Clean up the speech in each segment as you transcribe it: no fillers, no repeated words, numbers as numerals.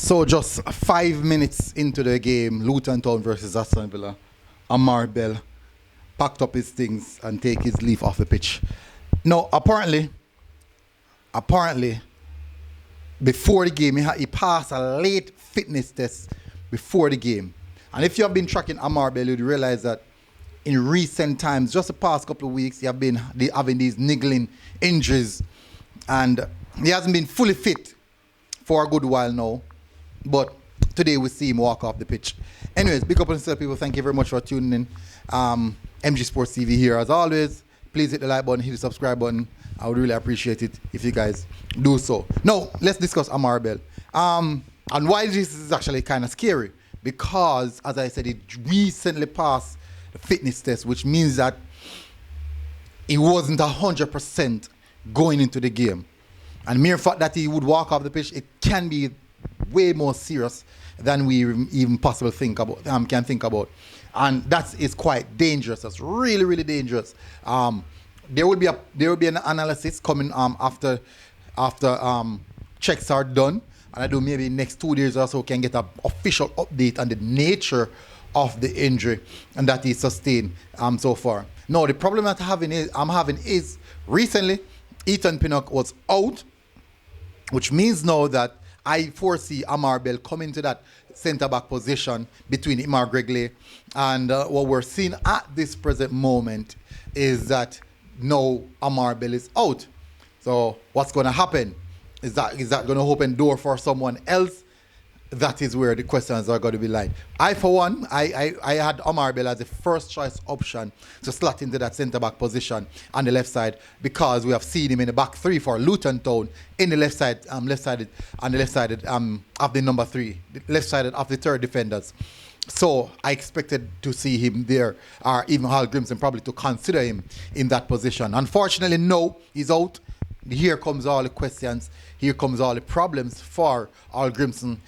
So just 5 minutes into the game, Luton Town versus Aston Villa, Amari'i packed up his things and take his leave off the pitch. Now, apparently, before the game, he passed a late fitness test before the game. And if you have been tracking Amari'i, you'd realize that in recent times, just the past couple of weeks, he have been having these niggling injuries, and he hasn't been fully fit for a good while now. But today we see him walk off the pitch. Anyways, big up on yourself, people. Thank you very much for tuning in. MG Sports TV here as always. Please hit the like button, hit the subscribe button. I would really appreciate it if you guys do so. Now, let's discuss Amari'i. And why this is actually kind of scary. Because, as I said, he recently passed the fitness test, which means that he wasn't 100% going into the game. And mere fact that he would walk off the pitch, it can be way more serious than we even possibly can think about. And that is quite dangerous. That's really, really dangerous. There will be an analysis coming after checks are done, and I do maybe next 2 days or so can get an official update on the nature of the injury and that he sustained so far. Now the problem that I'm having is recently Ethan Pinnock was out, which means now that I foresee Amari'i coming to that centre-back position between Jamaica Reggae, and what we're seeing at this present moment is that now Amari'i is out. So what's going to happen? Is that going to open door for someone else? That is where the questions are going to be like. I, for one, I had Amari'i as the first choice option to slot into that centre-back position on the left side, because we have seen him in the back three for Luton Town in the left side of the number three, left sided of the third defenders. So I expected to see him there, or even Hal Grimson probably to consider him in that position. Unfortunately, no, he's out. Here comes all the questions. Here comes all the problems for Al Grimson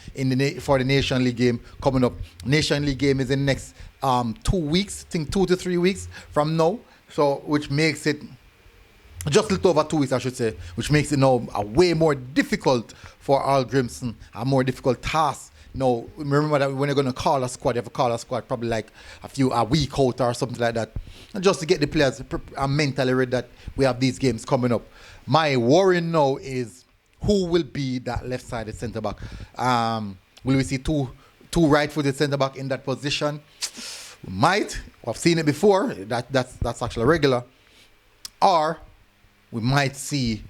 for the Nation League game coming up. Nation League game is in the next 2 weeks, I think 2 to 3 weeks from now. So, which makes it just a little over 2 weeks, I should say, which makes it now a way more difficult for Al Grimson, a more difficult task. Now, remember that when you're going to call a squad, you have to call a squad probably like a week out or something like that, and just to get the players mentally ready that we have these games coming up. My worry now is who will be that left-sided centre-back. Will we see two right-footed centre-back in that position? We might. I've seen it before. That's actually regular. Or we might see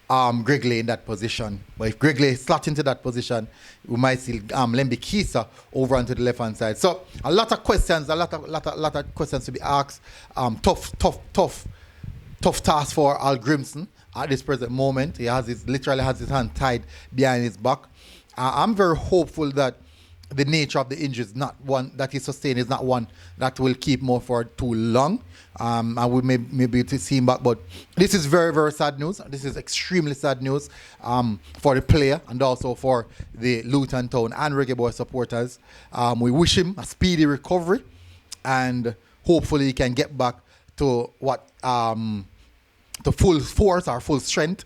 Gregley in that position. But if Gregley slot into that position, we might see Lembi Kisa over onto the left-hand side. So a lot of questions, a lot of questions to be asked. Tough task for Al Grimson at this present moment. He literally has his hand tied behind his back. I'm very hopeful that the nature of the injury is not one that he sustained, is not one that will keep more for too long. I would maybe to see him back, but this is very, very sad news. This is extremely sad news for the player and also for the Luton Town and Reggae Boyz supporters. We wish him a speedy recovery, and hopefully he can get back to to full force or full strength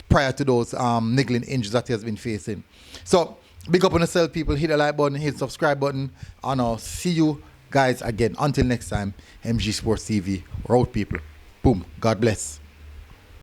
prior to those niggling injuries that he has been facing. So, big up on yourself, people. Hit the like button, hit the subscribe button, and I'll see you guys again. Until next time, MG Sports TV. We're out, people. Boom. God bless.